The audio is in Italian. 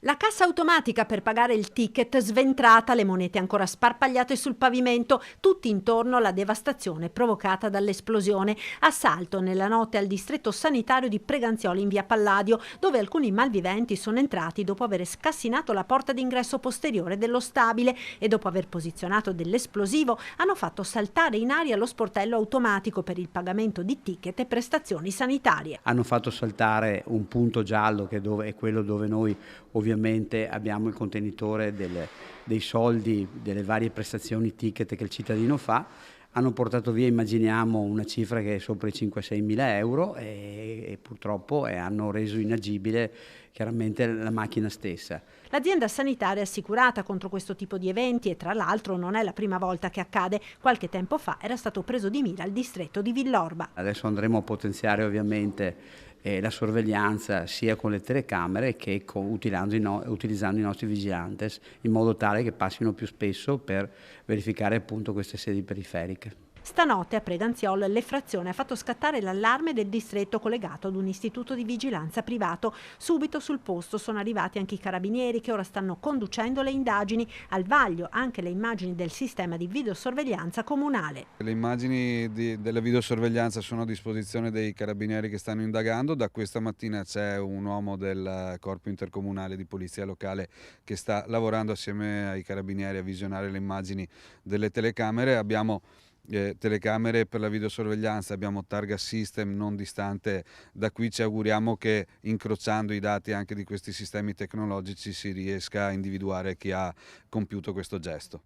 La cassa automatica per pagare il ticket sventrata, le monete ancora sparpagliate sul pavimento, tutti intorno alla devastazione provocata dall'esplosione. Assalto nella notte al distretto sanitario di Preganzioli in via Palladio, dove alcuni malviventi sono entrati dopo aver scassinato la porta d'ingresso posteriore dello stabile e dopo aver posizionato dell'esplosivo hanno fatto saltare in aria lo sportello automatico per il pagamento di ticket e prestazioni sanitarie. Hanno fatto saltare un punto giallo che è quello dove noi ovviamente abbiamo il contenitore dei soldi, delle varie prestazioni ticket che il cittadino fa. Hanno portato via, immaginiamo, una cifra che è sopra i 5-6 mila euro e purtroppo hanno reso inagibile chiaramente la macchina stessa. L'azienda sanitaria è assicurata contro questo tipo di eventi e tra l'altro non è la prima volta che accade. Qualche tempo fa era stato preso di mira il distretto di Villorba. Adesso andremo a potenziare ovviamente la sorveglianza sia con le telecamere che utilizzando i nostri vigilantes in modo tale che passino più spesso per verificare appunto queste sedi periferiche. Stanotte a Preganziol l'effrazione ha fatto scattare l'allarme del distretto collegato ad un istituto di vigilanza privato. Subito sul posto sono arrivati anche i carabinieri che ora stanno conducendo le indagini. Al vaglio anche le immagini del sistema di videosorveglianza comunale. Le immagini della videosorveglianza sono a disposizione dei carabinieri che stanno indagando. Da questa mattina c'è un uomo del corpo intercomunale di polizia locale che sta lavorando assieme ai carabinieri a visionare le immagini delle telecamere. Abbiamo telecamere per la videosorveglianza, abbiamo targa system non distante da qui. Ci auguriamo che incrociando i dati anche di questi sistemi tecnologici si riesca a individuare chi ha compiuto questo gesto.